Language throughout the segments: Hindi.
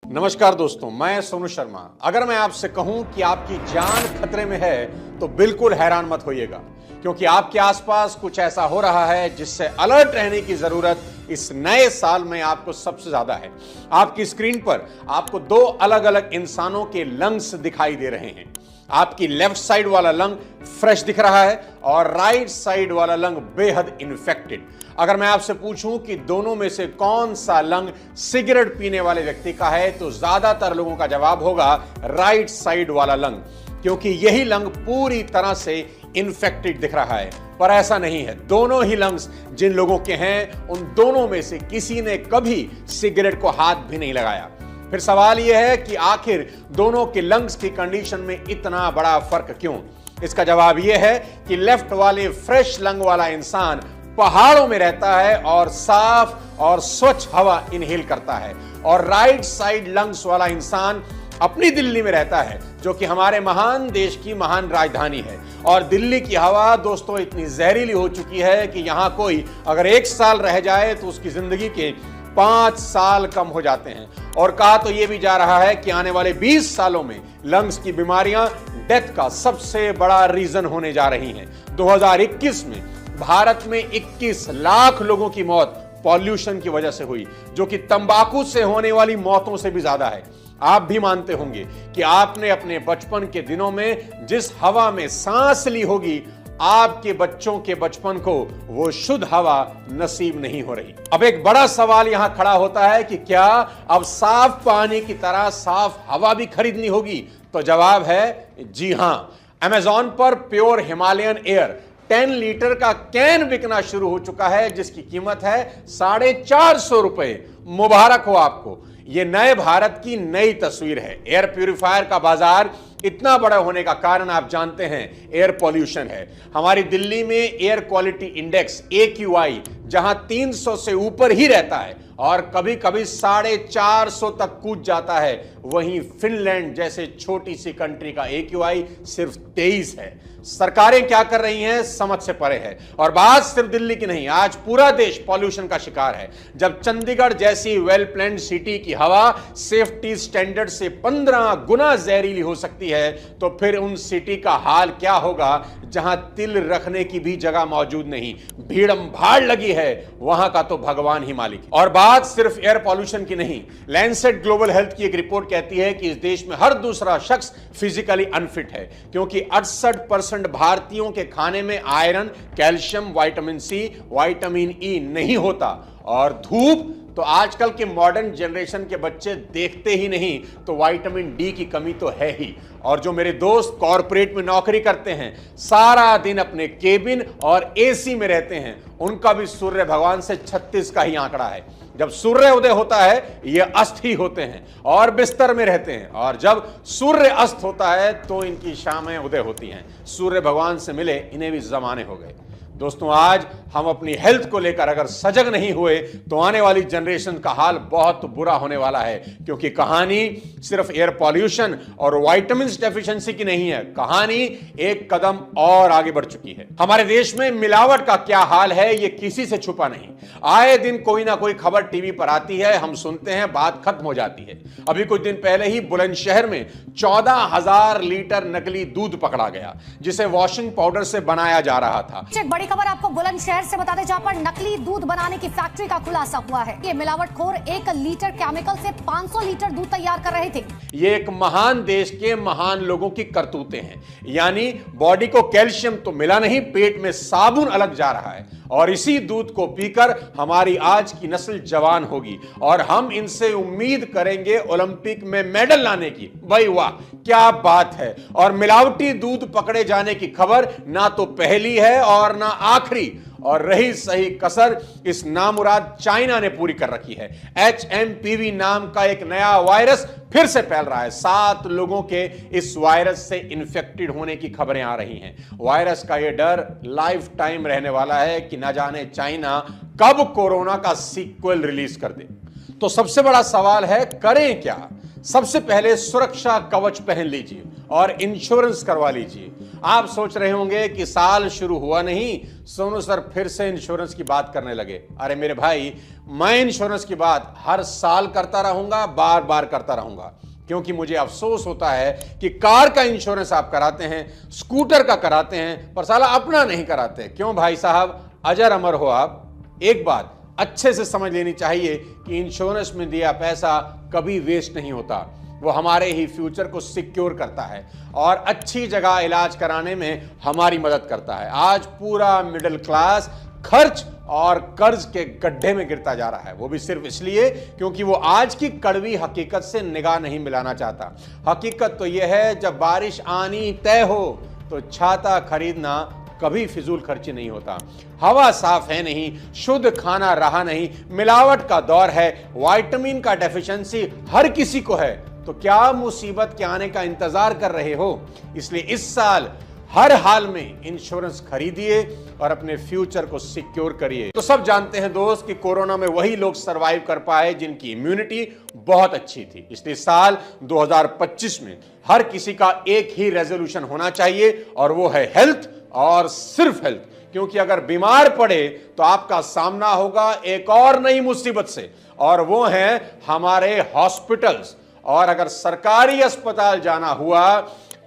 नमस्कार दोस्तों, मैं सोनू शर्मा। अगर मैं आपसे कहूं कि आपकी जान खतरे में है तो बिल्कुल हैरान मत होइएगा, क्योंकि आपके आसपास कुछ ऐसा हो रहा है जिससे अलर्ट रहने की जरूरत इस नए साल में आपको सबसे ज्यादा है। आपकी स्क्रीन पर आपको दो अलग अलग इंसानों के लंग्स दिखाई दे रहे हैं। आपकी लेफ्ट साइड वाला लंग फ्रेश दिख रहा है और राइट साइड वाला लंग बेहद इन्फेक्टेड। अगर मैं आपसे पूछूं कि दोनों में से कौन सा लंग सिगरेट पीने वाले व्यक्ति का है, तो ज्यादातर लोगों का जवाब होगा राइट साइड वाला लंग, क्योंकि यही लंग पूरी तरह से इन्फेक्टेड दिख रहा है। पर ऐसा नहीं है। दोनों ही लंग्स जिन लोगों के हैं, उन दोनों में से किसी ने कभी सिगरेट को हाथ भी नहीं लगाया। फिर सवाल यह है कि आखिर दोनों के लंग्स की कंडीशन में इतना बड़ा फर्क क्यों? इसका जवाब यह है कि लेफ्ट वाले फ्रेश लंग वाला इंसान पहाड़ों में रहता है और साफ और स्वच्छ हवा इनहेल करता है, और राइट साइड लंग्स वाला इंसान अपनी दिल्ली में रहता है, जो कि हमारे महान देश की महान राजधानी है। और दिल्ली की हवा दोस्तों इतनी जहरीली हो चुकी है कि यहां कोई अगर 1 साल रह जाए तो उसकी जिंदगी के 5 साल कम हो जाते हैं। और कहा तो यह भी जा रहा है कि आने वाले 20 सालों में लंग्स की बीमारियां डेथ का सबसे बड़ा रीजन होने जा रही हैं। 2021 में भारत में 21 लाख लोगों की मौत पॉल्यूशन की वजह से हुई, जो कि तंबाकू से होने वाली मौतों से भी ज्यादा है। आप भी मानते होंगे कि आपने अपने बचपन के दिनों में जिस हवा में सांस ली होगी, आपके बच्चों के बचपन को वो शुद्ध हवा नसीब नहीं हो रही। अब एक बड़ा सवाल यहां खड़ा होता है कि क्या अब साफ पानी की तरह साफ हवा भी खरीदनी होगी? तो जवाब है जी हां। अमेज़न पर प्योर हिमालयन एयर 10 लीटर का कैन बिकना शुरू हो चुका है, जिसकी कीमत है 450 रुपए। मुबारक हो आपको। यह नए भारत की नई तस्वीर है। एयर प्यूरिफायर का बाजार इतना बड़ा होने का कारण आप जानते हैं, एयर पॉल्यूशन है। हमारी दिल्ली में एयर क्वालिटी इंडेक्स AQI जहां 300 से ऊपर ही रहता है और कभी कभी 450 तक कूद जाता है, वहीं फिनलैंड जैसे छोटी सी कंट्री का AQI सिर्फ 23 है। सरकारें क्या कर रही हैं, समझ से परे है। और बात सिर्फ दिल्ली की नहीं, आज पूरा देश पॉल्यूशन का शिकार है। जब चंडीगढ़ जैसी वेल प्लान्ड सिटी की हवा सेफ्टी स्टैंडर्ड से 15 गुना जहरीली हो सकती है, तो फिर उन सिटी का हाल क्या होगा जहां तिल रखने की भी जगह मौजूद नहीं, भीड़म भाड़ लगी है, वहां का तो भगवान ही मालिक। और बात सिर्फ एयर पॉल्यूशन की नहीं, लैंसेट ग्लोबल हेल्थ की एक रिपोर्ट कहती है कि इस देश में हर दूसरा शख्स फिजिकली अनफिट है, क्योंकि 68% भारतीयों के खाने में iron, calcium, vitamin C, vitamin E नहीं होता। और धूप तो आजकल के मॉडर्न जनरेशन के बच्चे देखते ही नहीं, तो विटामिन डी की कमी तो है ही। और जो मेरे दोस्त कॉर्पोरेट में नौकरी करते हैं, सारा दिन अपने केबिन और एसी में रहते हैं, उनका भी सूर्य भगवान से 36 का ही आंकड़ा है। जब सूर्य उदय होता है ये अस्त ही होते हैं और बिस्तर में रहते हैं, और जब सूर्य अस्त होता है तो इनकी शामें उदय होती हैं। सूर्य भगवान से मिले इन्हें भी जमाने हो गए। दोस्तों, आज हम अपनी हेल्थ को लेकर अगर सजग नहीं हुए तो आने वाली जनरेशन का हाल बहुत बुरा होने वाला है, क्योंकि कहानी सिर्फ एयर पॉल्यूशन और विटामिन डेफिशिएंसी की नहीं है, कहानी एक कदम और आगे बढ़ चुकी है। हमारे देश में मिलावट का क्या हाल है ये किसी से छुपा नहीं। आए दिन कोई ना कोई खबर टीवी पर आती है, हम सुनते हैं, बात खत्म हो जाती है। अभी कुछ दिन पहले ही बुलंदशहर में 14,000 लीटर नकली दूध पकड़ा गया, जिसे वॉशिंग पाउडर से बनाया जा रहा था। बड़ी खबर आपको बुलंदशहर से बता दें, जहां पर नकली दूध बनाने की फैक्ट्री का खुलासा हुआ है। ये मिलावटखोर 1 लीटर केमिकल से 500 लीटर दूध तैयार कर रहे थे। ये एक महान देश के महान लोगों की करतूतें हैं। यानी बॉडी को कैल्शियम तो मिला नहीं, पेट में साबुन अलग जा रहा है, और इसी दूध को पीकर हमारी आज की नस्ल जवान होगी और हम इनसे उम्मीद करेंगे ओलंपिक में मेडल लाने की। भाई वाह, क्या बात है। और मिलावटी दूध पकड़े जाने की खबर ना तो पहली है और ना आखिरी, और रही सही कसर इस नामुराद चाइना ने पूरी कर रखी है। HMPV नाम का एक नया वायरस फिर से फैल रहा है। 7 लोगों के इस वायरस से इन्फेक्टेड होने की खबरें आ रही हैं। वायरस का यह डर लाइफ टाइम रहने वाला है कि न जाने चाइना कब कोरोना का सीक्वल रिलीज कर दे। तो सबसे बड़ा सवाल है, करें क्या? सबसे पहले सुरक्षा कवच पहन लीजिए और इंश्योरेंस करवा लीजिए। आप सोच रहे होंगे कि साल शुरू हुआ नहीं, सोनू सर फिर से इंश्योरेंस की बात करने लगे। अरे मेरे भाई, मैं इंश्योरेंस की बात हर साल करता रहूंगा, बार बार करता रहूंगा, क्योंकि मुझे अफसोस होता है कि कार का इंश्योरेंस आप कराते हैं, स्कूटर का कराते हैं, पर साला अपना नहीं कराते। क्यों भाई साहब, अजर अमर हो आप। एक बात अच्छे से समझ लेनी चाहिए कि इंश्योरेंस में दिया पैसा कभी वेस्ट नहीं होता, वो हमारे ही फ्यूचर को सिक्योर करता है और अच्छी जगह इलाज कराने में हमारी मदद करता है। आज पूरा मिडिल क्लास खर्च और कर्ज के गड्ढे में गिरता जा रहा है, वो भी सिर्फ इसलिए क्योंकि वो आज की कड़वी हकीकत से निगाह नहीं मिलाना चाहता। हकीकत तो यह है, जब बारिश आनी तय हो तो छाता खरीदना कभी फिजूल खर्ची नहीं होता। हवा साफ है नहीं, शुद्ध खाना रहा नहीं, मिलावट का दौर है, विटामिन का डेफिशिएंसी हर किसी को है, तो क्या मुसीबत के आने का इंतजार कर रहे हो? इसलिए इस साल हर हाल में इंश्योरेंस खरीदिए और अपने फ्यूचर को सिक्योर करिए। तो सब जानते हैं दोस्त कि कोरोना में वही लोग सरवाइव कर पाए जिनकी इम्यूनिटी बहुत अच्छी थी। इसलिए साल 2025 में हर किसी का एक ही रेजोल्यूशन होना चाहिए और वो है हेल्थ और सिर्फ हेल्थ। क्योंकि अगर बीमार पड़े तो आपका सामना होगा एक और नई मुसीबत से, और वो है हमारे हॉस्पिटल्स। और अगर सरकारी अस्पताल जाना हुआ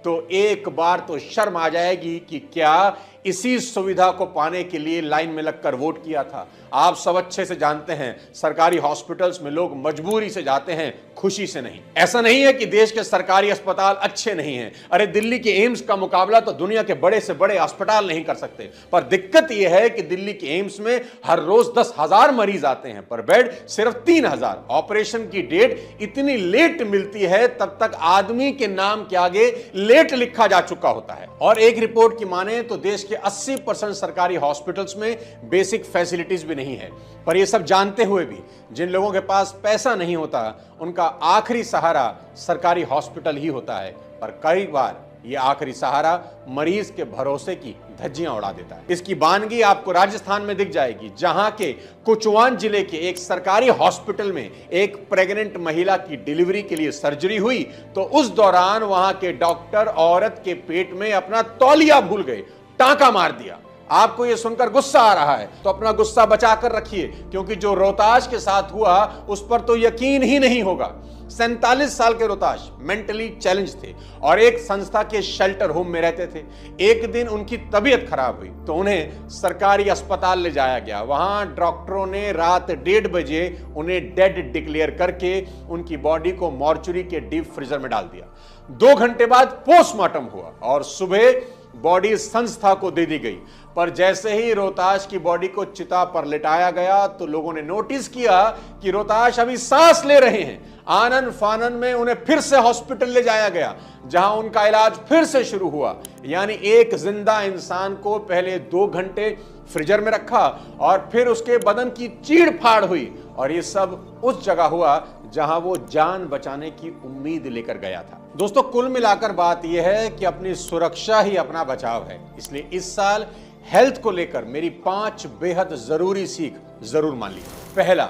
तो एक बार तो शर्म आ जाएगी कि क्या इसी सुविधा को पाने के लिए लाइन में लगकर वोट किया था। आप सब अच्छे से जानते हैं, सरकारी हॉस्पिटल्स में लोग मजबूरी से जाते हैं, खुशी से नहीं। ऐसा नहीं है कि देश के सरकारी अस्पताल अच्छे नहीं हैं। अरे दिल्ली के एम्स का मुकाबला तो दुनिया के बड़े से बड़े अस्पताल नहीं कर सकते, पर दिक्कत यह है कि दिल्ली के एम्स में हर रोज 10,000 मरीज आते हैं, पर बेड सिर्फ 3,000। ऑपरेशन की डेट इतनी लेट मिलती है, तब तक आदमी के नाम के आगे लेट लिखा जा चुका होता है। और एक रिपोर्ट की माने तो देश के 80% सरकारी हॉस्पिटल्स में बेसिक फैसिलिटीज भी नहीं है। पर ये सब जानते हुए भी जिन लोगों के पास पैसा नहीं होता, उनका आखिरी सहारा सरकारी हॉस्पिटल ही होता है। पर कई बार ये आखिरी सहारा मरीज के भरोसे की धज्जियां उड़ा देता है। इसकी बानगी आपको राजस्थान में दिख जाएगी, जहां के कुचवान जिले के एक सरकारी हॉस्पिटल में एक प्रेग्नेंट महिला की डिलीवरी के लिए सर्जरी हुई, तो उस दौरान वहां के डॉक्टर औरत के पेट में अपना तौलिया भूल गए, टांका मार दिया। आपको यह सुनकर गुस्सा आ रहा है तो अपना गुस्सा बचा कर रखिए, क्योंकि जो रोहताश के साथ हुआ उस पर तो यकीन ही नहीं होगा। 47 साल के रोहताश मेंटली चैलेंज थे और एक संस्था के शेल्टर होम में रहते थे। एक दिन उनकी तबीयत खराब हुई तो उन्हें सरकारी अस्पताल ले जाया गया। वहां डॉक्टरों ने रात 1:30 बजे उन्हें डेड डिक्लेयर करके उनकी बॉडी को मॉर्चुरी के डीप फ्रीजर में डाल दिया। 2 घंटे बाद पोस्टमार्टम हुआ और सुबह बॉडी संस्था को दे दी गई। पर जैसे ही रोहताश की बॉडी को चिता पर लिटाया गया तो लोगों ने नोटिस किया कि रोहताश अभी सांस ले रहे हैं। आनन फानन में उन्हें फिर से हॉस्पिटल ले जाया गया, जहां उनका इलाज फिर से शुरू हुआ। यानी एक जिंदा इंसान को पहले 2 घंटे फ्रीजर में रखा और फिर उसके बदन की चीड़ फाड़ हुई, और ये सब उस जगह हुआ जहां वो जान बचाने की उम्मीद लेकर गया था। दोस्तों, कुल मिलाकर बात यह है कि अपनी सुरक्षा ही अपना बचाव है। इसलिए इस साल हेल्थ को लेकर मेरी 5 बेहद जरूरी सीख जरूर मान लीजिए। पहला,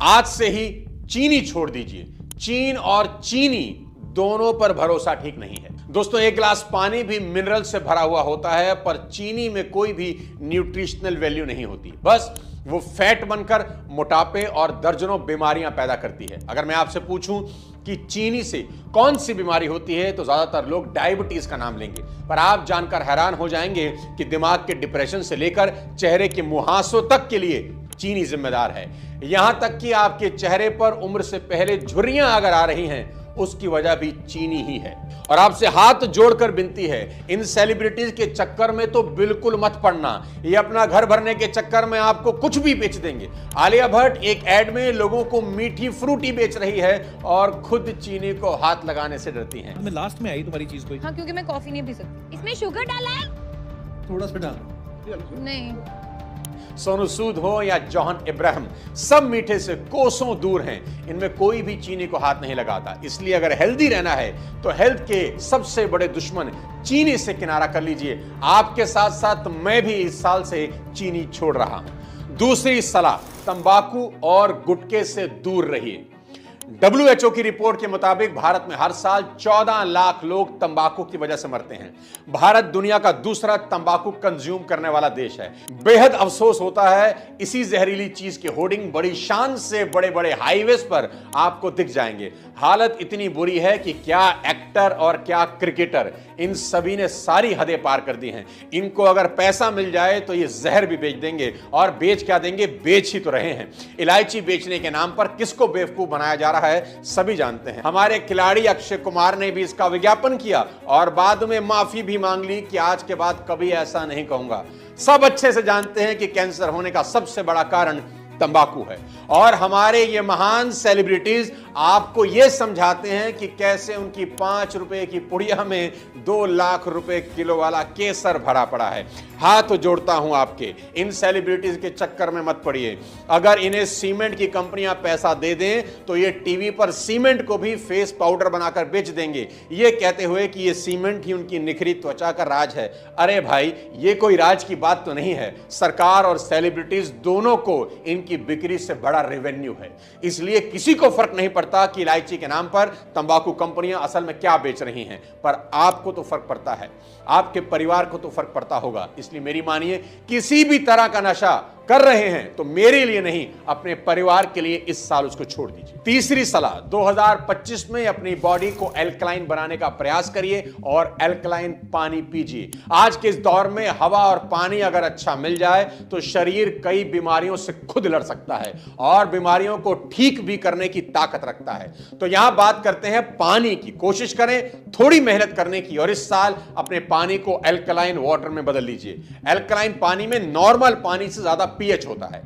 आज से ही चीनी छोड़ दीजिए। चीन और चीनी दोनों पर भरोसा ठीक नहीं है। दोस्तों, एक गिलास पानी भी मिनरल से भरा हुआ होता है, पर चीनी में कोई भी न्यूट्रिशनल वैल्यू नहीं होती। बस वो फैट बनकर मोटापे और दर्जनों बीमारियां पैदा करती है। अगर मैं आपसे पूछूं कि चीनी से कौन सी बीमारी होती है, तो ज्यादातर लोग डायबिटीज का नाम लेंगे। पर आप जानकर हैरान हो जाएंगे कि दिमाग के डिप्रेशन से लेकर चेहरे के मुहासों तक के लिए चीनी जिम्मेदार है। यहां तक कि आपके चेहरे पर उम्र से पहले झुर्रियां अगर आ रही हैं, उसकी वजह भी चीनी ही है। और आपसे हाथ जोड़कर विनती है, इन सेलिब्रिटीज के चक्कर में तो बिल्कुल मत पड़ना। ये अपना घर भरने के चक्कर में आपको कुछ भी बेच देंगे। आलिया भट्ट एक एड में लोगों को मीठी फ्रूटी बेच रही है और खुद चीनी को हाथ लगाने से डरती हैं। मैं लास्ट में आई तुम्हारी चीज कोई। हाँ, क्योंकि मैं कॉफी नहीं पी सकती। इसमें शुगर डाला है? थोड़ा सा डाल। नहीं। सोनू सूद हो या जॉन इब्राहिम, सब मीठे से कोसों दूर हैं। इनमें कोई भी चीनी को हाथ नहीं लगाता। इसलिए अगर हेल्दी रहना है तो हेल्थ के सबसे बड़े दुश्मन चीनी से किनारा कर लीजिए। आपके साथ साथ मैं भी इस साल से चीनी छोड़ रहा हूं। दूसरी सलाह, तंबाकू और गुटखे से दूर रहिए। WHO की रिपोर्ट के मुताबिक भारत में हर साल 14 लाख लोग तंबाकू की वजह से मरते हैं। भारत दुनिया का दूसरा तंबाकू कंज्यूम करने वाला देश है। बेहद अफसोस होता है, इसी जहरीली चीज के होर्डिंग बड़ी शान से बड़े बड़े हाईवेज पर आपको दिख जाएंगे। हालत इतनी बुरी है कि क्या एक्टर और क्या क्रिकेटर, इन सभी ने सारी हदें पार कर दी हैं। इनको अगर पैसा मिल जाए तो ये जहर भी बेच देंगे, और बेच क्या देंगे, बेच ही तो रहे हैं। इलायची बेचने के नाम पर किसको बेवकूफ बनाया जा रहा है सभी जानते हैं। हमारे खिलाड़ी अक्षय कुमार ने भी इसका विज्ञापन किया और बाद में माफी भी मांग ली कि आज के बाद कभी ऐसा नहीं कहूंगा। सब अच्छे से जानते हैं कि कैंसर होने का सबसे बड़ा कारण तंबाकू है, और हमारे ये महान सेलिब्रिटीज आपको ये समझाते हैं कि कैसे उनकी 5 रुपए की पुड़िया में 2 लाख रुपए किलो वाला केसर भरा पड़ा है। हाथ जोड़ता हूं आपके, इन सेलिब्रिटीज के चक्कर में मत पड़िए। अगर इन्हें सीमेंट की कंपनियां पैसा दे दें तो ये टीवी पर सीमेंट को भी फेस पाउडर बनाकर बेच देंगे, ये कहते हुए कि ये सीमेंट ही उनकी निखरी त्वचा का राज है। अरे भाई, ये कोई राज की बात तो नहीं है। सरकार और सेलिब्रिटीज दोनों को इनकी बिक्री से बड़ा रेवेन्यू है, इसलिए किसी को फर्क नहीं पड़ता कि इलायची के नाम पर तंबाकू कंपनियां असल में क्या बेच रही हैं। पर आपको तो फर्क पड़ता है, आपके परिवार को तो फर्क पड़ता होगा। इसलिए मेरी मानिए, किसी भी तरह का नशा कर रहे हैं तो मेरे लिए नहीं, अपने परिवार के लिए इस साल उसको छोड़ दीजिए। तीसरी सलाह, 2025 में अपनी बॉडी को एल्कलाइन बनाने का प्रयास करिए और एल्कलाइन पानी पीजिए। आज के इस दौर में हवा और पानी अगर अच्छा मिल जाए तो शरीर कई बीमारियों से खुद लड़ सकता है और बीमारियों को ठीक भी करने की ताकत रखता है। तो यहां बात करते हैं पानी की। कोशिश करें थोड़ी मेहनत करने की और इस साल अपने पानी को एल्कलाइन वाटर में बदल लीजिए। एल्कलाइन पानी में नॉर्मल पानी से ज्यादा पीएच होता है।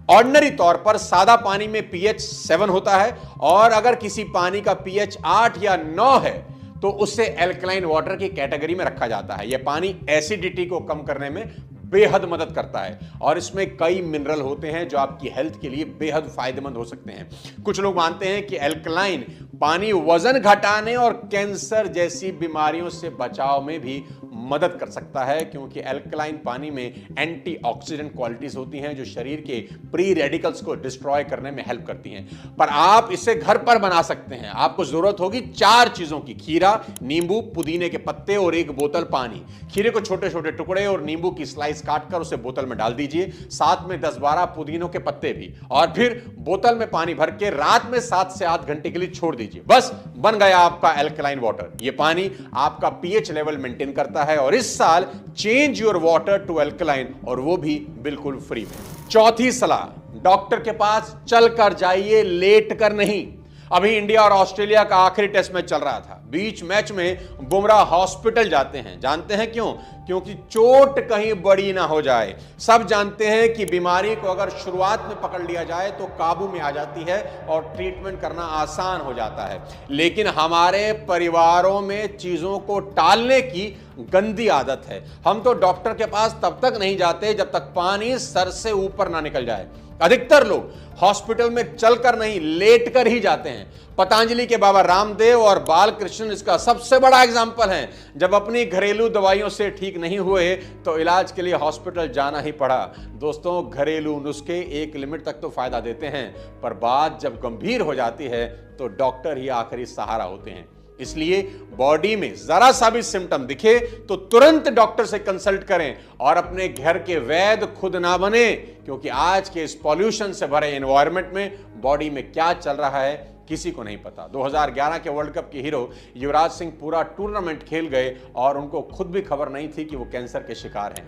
ऑर्डिनरी तौर पर सादा पानी में पीएच 7 होता है, और अगर किसी पानी का पीएच 8 या 9 है तो उसे एल्कलाइन वाटर की कैटेगरी में रखा जाता है। यह पानी एसिडिटी को कम करने में बेहद मदद करता है, और इसमें कई मिनरल होते हैं जो आपकी हेल्थ के लिए बेहद फायदेमंद हो सकते हैं। कुछ लोग मानते हैं कि एल्कलाइन पानी वजन घटाने और कैंसर जैसी बीमारियों से बचाव में भी मदद कर सकता है, क्योंकि एल्कलाइन पानी में एंटीऑक्सीडेंट क्वालिटीज होती हैं जो शरीर के प्री रेडिकल्स को डिस्ट्रॉय करने में हेल्प करती हैं। पर आप इसे घर पर बना सकते हैं। आपको जरूरत होगी 4 चीजों की: खीरा, नींबू, पुदीने के पत्ते और 1 बोतल पानी। खीरे को छोटे छोटे टुकड़े और नींबू की स्लाइस काटकर उसे बोतल में डाल दीजिए, साथ में 10-12 पुदीनों के पत्ते भी, और फिर बोतल में पानी भर के रात में 7 से 8 घंटे के लिए छोड़ दीजिए। बस बन गया आपका एल्कलाइन वाटर। यह पानी आपका पीएच लेवल मेंटेन करता है, और इस साल change your water to alkaline, और वो भी बिल्कुल फ्री में। चौथी सलाह, डॉक्टर के पास चलकर जाइए, लेट कर नहीं। अभी इंडिया और ऑस्ट्रेलिया का आखिरी टेस्ट मैच चल रहा था। बीच मैच में बुमराह हॉस्पिटल जाते हैं। जानते हैं क्यों? क्योंकि चोट कहीं बड़ी ना हो जाए। सब जानते हैं कि बीमारी को अगर शुरुआत में पकड़ लिया जाए तो काबू में आ जाती है और ट्रीटमेंट करना आसान हो जाता है। लेकिन हमारे परिवारों में चीजों को टालने की गंदी आदत है। हम तो डॉक्टर के पास तब तक नहीं जाते जब तक पानी सर से ऊपर ना निकल जाए। अधिकतर लोग हॉस्पिटल में चलकर नहीं, लेटकर ही जाते हैं। पतंजलि के बाबा रामदेव और बालकृष्ण इसका सबसे बड़ा एग्जाम्पल हैं। जब अपनी घरेलू दवाइयों से ठीक नहीं हुए तो इलाज के लिए हॉस्पिटल जाना ही पड़ा। दोस्तों, घरेलू नुस्खे एक लिमिट तक तो फायदा देते हैं, पर बात जब गंभीर हो जाती है तो डॉक्टर ही आखिरी सहारा होते हैं। इसलिए बॉडी में जरा सा भी सिम्टम दिखे तो तुरंत डॉक्टर से कंसल्ट करें और अपने घर के वैद्य खुद ना बने, क्योंकि आज के इस पॉल्यूशन से भरे एनवायरनमेंट में बॉडी में क्या चल रहा है किसी को नहीं पता। 2011 के वर्ल्ड कप के हीरो युवराज सिंह पूरा टूर्नामेंट खेल गए और उनको खुद भी खबर नहीं थी कि वो कैंसर के शिकार हैं।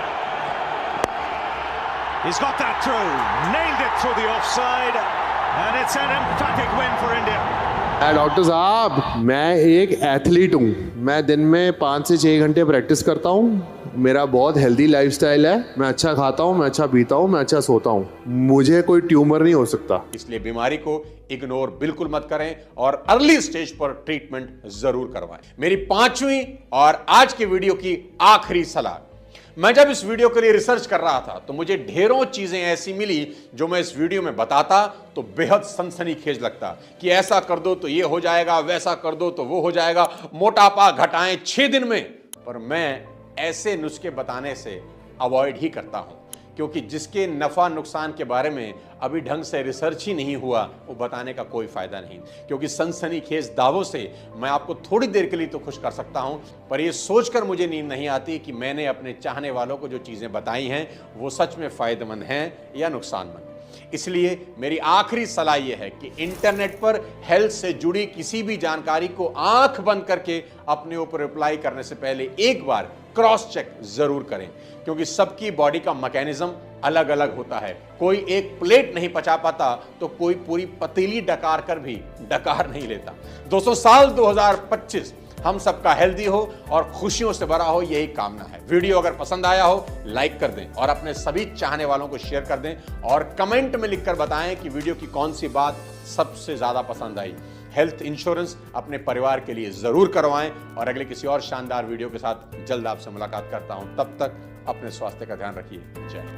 He's got that through, nailed it through the offside, and it's an emphatic win for India. Doctor साहब, मैं एक एथलीट हूँ। मैं दिन में 5 से 6 घंटे प्रैक्टिस करता हूँ। मेरा बहुत हेल्दी लाइफस्टाइल है। मैं अच्छा खाता हूँ, मैं अच्छा पीता हूँ, मैं अच्छा सोता हूँ। मुझे कोई ट्यूमर नहीं हो सकता। इसलिए बीमारी को इग्नोर बिल्कुल मत करें और अर्ली स्टेज पर ट्रीटमेंट जरूर करवाएं। मेरी 5वीं और आज की वीडियो की आखिरी सलाह। मैं जब इस वीडियो के लिए रिसर्च कर रहा था तो मुझे ढेरों चीजें ऐसी मिली जो मैं इस वीडियो में बताता तो बेहद सनसनीखेज लगता कि ऐसा कर दो तो ये हो जाएगा, वैसा कर दो तो वो हो जाएगा, मोटापा घटाएं 6 दिन में। पर मैं ऐसे नुस्खे बताने से अवॉइड ही करता हूं, क्योंकि जिसके नफा नुकसान के बारे में अभी ढंग से रिसर्च ही नहीं हुआ वो बताने का कोई फायदा नहीं, क्योंकि सनसनीखेज दावों से मैं आपको थोड़ी देर के लिए तो खुश कर सकता हूं, पर यह सोचकर मुझे नींद नहीं आती कि मैंने अपने चाहने वालों को जो चीजें बताई हैं वो सच में फायदेमंद हैं या नुकसानमंद। इसलिए मेरी आखिरी सलाह यह है कि इंटरनेट पर हेल्थ से जुड़ी किसी भी जानकारी को आंख बंद करके अपने ऊपर रिप्लाई करने से पहले एक बार क्रॉस चेक जरूर करें, क्योंकि सबकी बॉडी का मैकेनिज्म अलग अलग होता है। कोई एक प्लेट नहीं पचा पाता तो कोई पूरी पतीली डकार कर भी डकार नहीं लेता। दोस्तों, साल 2025 हम सबका हेल्दी हो और खुशियों से भरा हो, यही कामना है। वीडियो अगर पसंद आया हो लाइक कर दें और अपने सभी चाहने वालों को शेयर कर दें और कमेंट में लिखकर बताएं कि वीडियो की कौन सी बात सबसे ज्यादा पसंद आई। हेल्थ इंश्योरेंस अपने परिवार के लिए जरूर करवाएं और अगले किसी और शानदार वीडियो के साथ जल्द आपसे मुलाकात करता हूं। तब तक अपने स्वास्थ्य का ध्यान रखिए। जय हिंद।